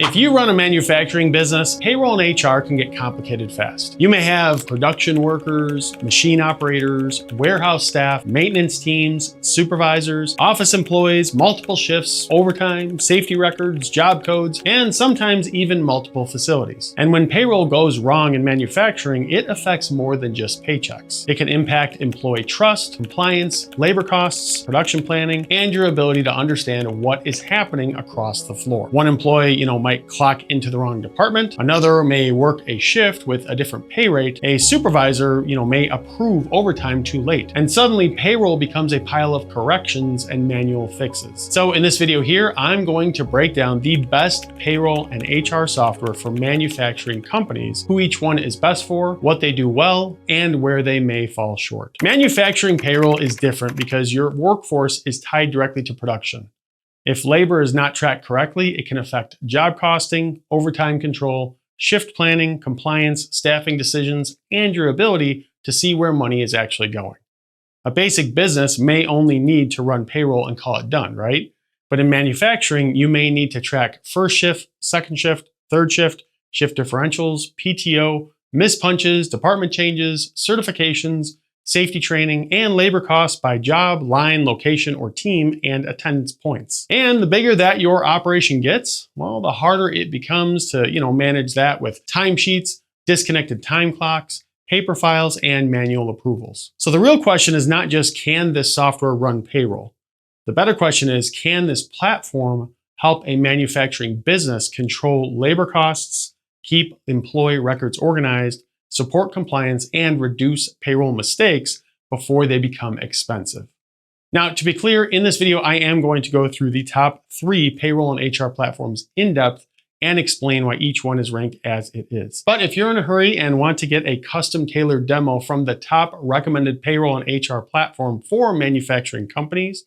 If you run a manufacturing business, payroll and HR can get complicated fast. You may have production workers, machine operators, warehouse staff, maintenance teams, supervisors, office employees, multiple shifts, overtime, safety records, job codes, and sometimes even multiple facilities. And when payroll goes wrong in manufacturing, it affects more than just paychecks. It can impact employee trust, compliance, labor costs, production planning, and your ability to understand what is happening across the floor. One employee, might clock into the wrong department. Another may work a shift with a different pay rate. A supervisor, may approve overtime too late. And suddenly payroll becomes a pile of corrections and manual fixes. So in this video here, I'm going to break down the best payroll and HR software for manufacturing companies, who each one is best for, what they do well, and where they may fall short. Manufacturing payroll is different because your workforce is tied directly to production. If labor is not tracked correctly, it can affect job costing, overtime control, shift planning, compliance, staffing decisions, and your ability to see where money is actually going. A basic business may only need to run payroll and call it done, right? But in manufacturing, you may need to track first shift, second shift, third shift, shift differentials, PTO, missed punches, department changes, certifications, safety training, and labor costs by job, line, location, or team, and attendance points. And the bigger that your operation gets, well, the harder it becomes to, manage that with timesheets, disconnected time clocks, paper files, and manual approvals. So the real question is not just, can this software run payroll? The better question is, can this platform help a manufacturing business control labor costs, keep employee records organized, support compliance, and reduce payroll mistakes before they become expensive? Now, to be clear, in this video, I am going to go through the top 3 payroll and HR platforms in depth and explain why each one is ranked as it is. But if you're in a hurry and want to get a custom tailored demo from the top recommended payroll and HR platform for manufacturing companies,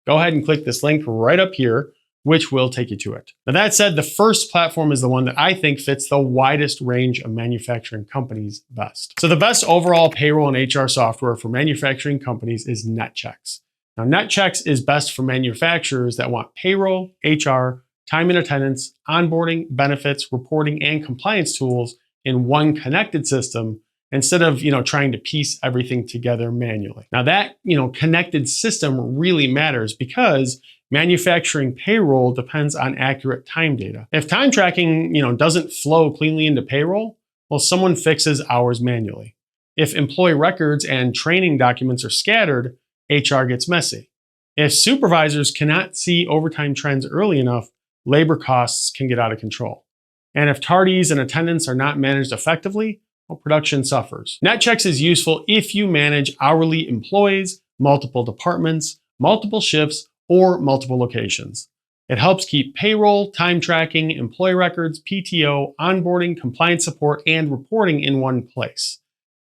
go ahead and click this link right up here, which will take you to it. Now, that said, the first platform is the one that I think fits the widest range of manufacturing companies best. So the best overall payroll and HR software for manufacturing companies is NetChecks. Now, NetChecks is best for manufacturers that want payroll, HR, time and attendance, onboarding, benefits, reporting, and compliance tools in one connected system, instead of trying to piece everything together manually. Now that connected system really matters because manufacturing payroll depends on accurate time data. If time tracking doesn't flow cleanly into payroll, well, someone fixes hours manually. If employee records and training documents are scattered, HR gets messy. If supervisors cannot see overtime trends early enough, labor costs can get out of control. And if tardies and attendance are not managed effectively, well, production suffers. NetChecks is useful if you manage hourly employees, multiple departments, multiple shifts, or multiple locations. It helps keep payroll, time tracking, employee records, PTO, onboarding, compliance support, and reporting in one place.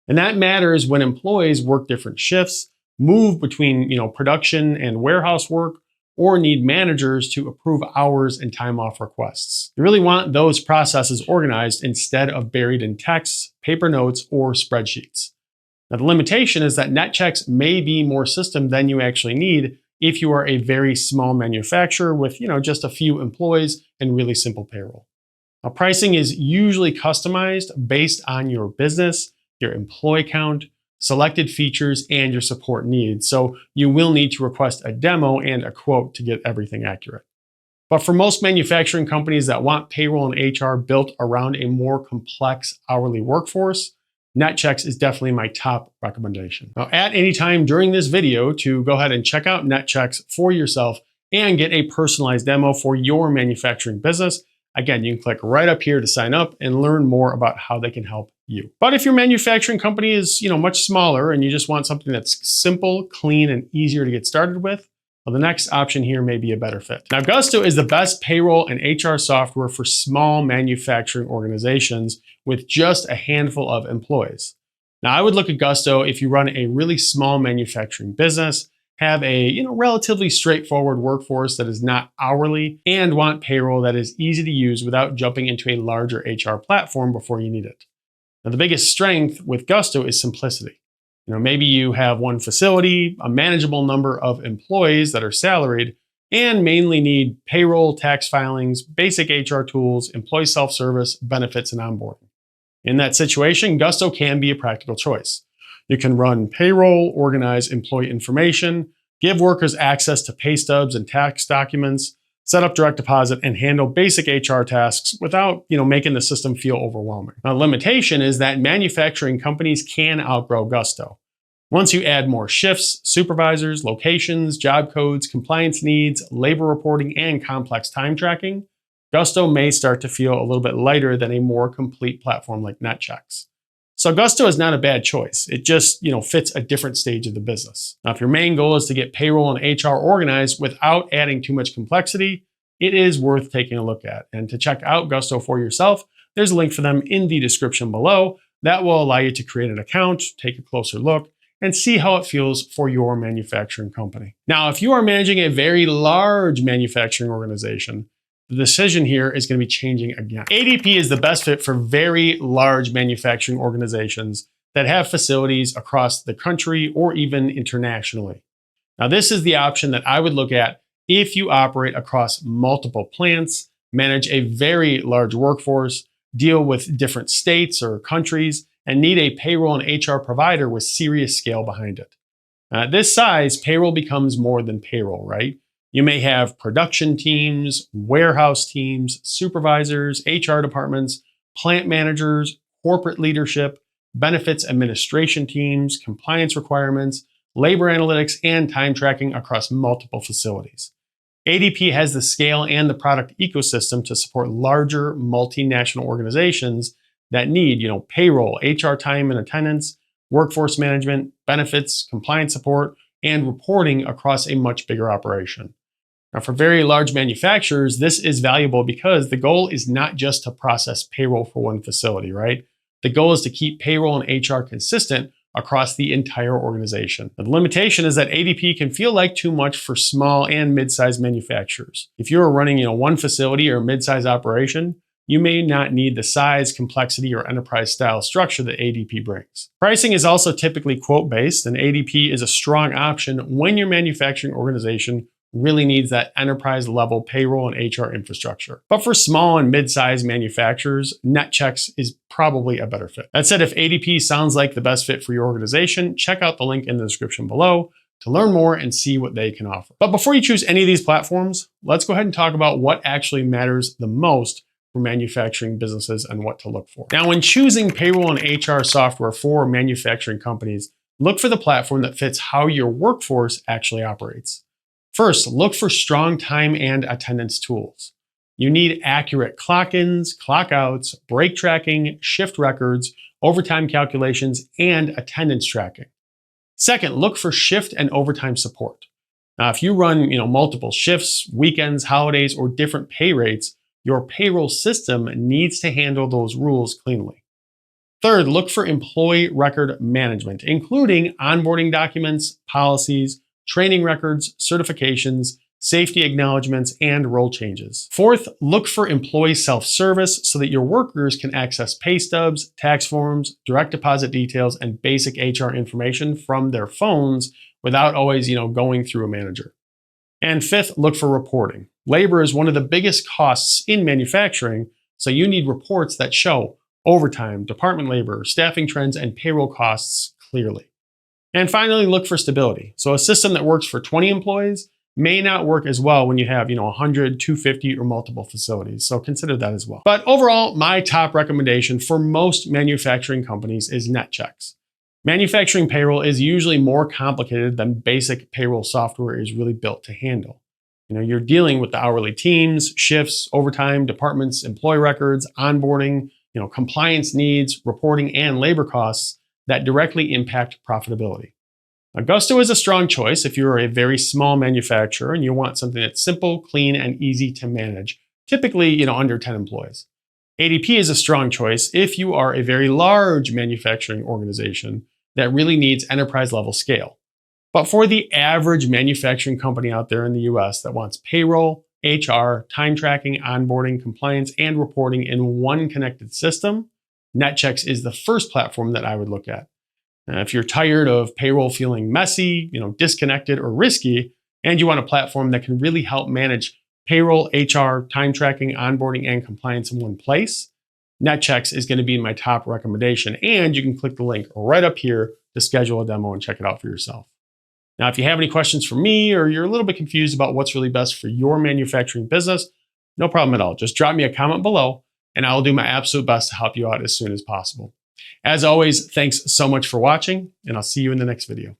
And that matters when employees work different shifts, move between production and warehouse work, or need managers to approve hours and time off requests. You really want those processes organized instead of buried in texts, paper notes, or spreadsheets. Now, the limitation is that NetChecks may be more system than you actually need if you are a very small manufacturer with just a few employees and really simple payroll. Now, pricing is usually customized based on your business, your employee count, selected features, and your support needs. So you will need to request a demo and a quote to get everything accurate. But for most manufacturing companies that want payroll and HR built around a more complex hourly workforce, NetChecks is definitely my top recommendation. Now, at any time during this video, to go ahead and check out NetChecks for yourself and get a personalized demo for your manufacturing business. Again, you can click right up here to sign up and learn more about how they can help you. But if your manufacturing company is much smaller and you just want something that's simple, clean, and easier to get started with, well, the next option here may be a better fit. Now, Gusto is the best payroll and HR software for small manufacturing organizations with just a handful of employees. Now, I would look at Gusto if you run a really small manufacturing business, have a relatively straightforward workforce that is not hourly, and want payroll that is easy to use without jumping into a larger HR platform before you need it. Now, the biggest strength with Gusto is simplicity. Maybe you have one facility, a manageable number of employees that are salaried, and mainly need payroll, tax filings, basic HR tools, employee self-service, benefits, and onboarding. In that situation, Gusto can be a practical choice. You can run payroll, organize employee information, give workers access to pay stubs and tax documents, set up direct deposit, and handle basic HR tasks without, making the system feel overwhelming. Now, the limitation is that manufacturing companies can outgrow Gusto. Once you add more shifts, supervisors, locations, job codes, compliance needs, labor reporting, and complex time tracking, Gusto may start to feel a little bit lighter than a more complete platform like NetChecks. So Gusto is not a bad choice. It just, fits a different stage of the business. Now, if your main goal is to get payroll and HR organized without adding too much complexity, it is worth taking a look at. And to check out Gusto for yourself, there's a link for them in the description below that will allow you to create an account, take a closer look, and see how it feels for your manufacturing company. Now, if you are managing a very large manufacturing organization, the decision here is going to be changing again. ADP is the best fit for very large manufacturing organizations that have facilities across the country or even internationally. Now, this is the option that I would look at if you operate across multiple plants, manage a very large workforce, deal with different states or countries, and need a payroll and HR provider with serious scale behind it. At this size, payroll becomes more than payroll, right? You may have production teams, warehouse teams, supervisors, HR departments, plant managers, corporate leadership, benefits administration teams, compliance requirements, labor analytics, and time tracking across multiple facilities. ADP has the scale and the product ecosystem to support larger multinational organizations that need, payroll, HR time and attendance, workforce management, benefits, compliance support, and reporting across a much bigger operation. Now, for very large manufacturers, this is valuable because the goal is not just to process payroll for one facility, right? The goal is to keep payroll and HR consistent across the entire organization. The limitation is that ADP can feel like too much for small and mid-sized manufacturers. If you're running, one facility or a mid-sized operation, you may not need the size, complexity, or enterprise-style structure that ADP brings. Pricing is also typically quote-based, and ADP is a strong option when your manufacturing organization really needs that enterprise-level payroll and HR infrastructure. But for small and mid-sized manufacturers, NetChecks is probably a better fit. That said, if ADP sounds like the best fit for your organization, check out the link in the description below to learn more and see what they can offer. But before you choose any of these platforms, let's go ahead and talk about what actually matters the most for manufacturing businesses and what to look for. Now, when choosing payroll and HR software for manufacturing companies, look for the platform that fits how your workforce actually operates. First, look for strong time and attendance tools. You need accurate clock-ins, clock-outs, break tracking, shift records, overtime calculations, and attendance tracking. Second, look for shift and overtime support. Now, if you run multiple shifts, weekends, holidays, or different pay rates, your payroll system needs to handle those rules cleanly. Third, look for employee record management, including onboarding documents, policies, training records, certifications, safety acknowledgements, and role changes. Fourth, look for employee self-service so that your workers can access pay stubs, tax forms, direct deposit details, and basic HR information from their phones without always, going through a manager. And fifth, look for reporting. Labor is one of the biggest costs in manufacturing, so you need reports that show overtime, department labor, staffing trends, and payroll costs clearly. And finally, look for stability. So a system that works for 20 employees may not work as well when you have, 100, 250, or multiple facilities. So consider that as well. But overall, my top recommendation for most manufacturing companies is NetChecks. Manufacturing payroll is usually more complicated than basic payroll software is really built to handle. You're dealing with the hourly teams, shifts, overtime, departments, employee records, onboarding, compliance needs, reporting, and labor costs that directly impact profitability. Now, Gusto is a strong choice if you're a very small manufacturer and you want something that's simple, clean, and easy to manage, typically, under 10 employees. ADP is a strong choice if you are a very large manufacturing organization that really needs enterprise-level scale. But for the average manufacturing company out there in the US that wants payroll, HR, time tracking, onboarding, compliance, and reporting in one connected system, NetChecks is the first platform that I would look at. If you're tired of payroll feeling messy, disconnected, or risky, and you want a platform that can really help manage payroll, HR, time tracking, onboarding, and compliance in one place, NetChecks is going to be my top recommendation. And you can click the link right up here to schedule a demo and check it out for yourself. Now, if you have any questions for me or you're a little bit confused about what's really best for your manufacturing business, no problem at all. Just drop me a comment below and I'll do my absolute best to help you out as soon as possible. As always, thanks so much for watching, and I'll see you in the next video.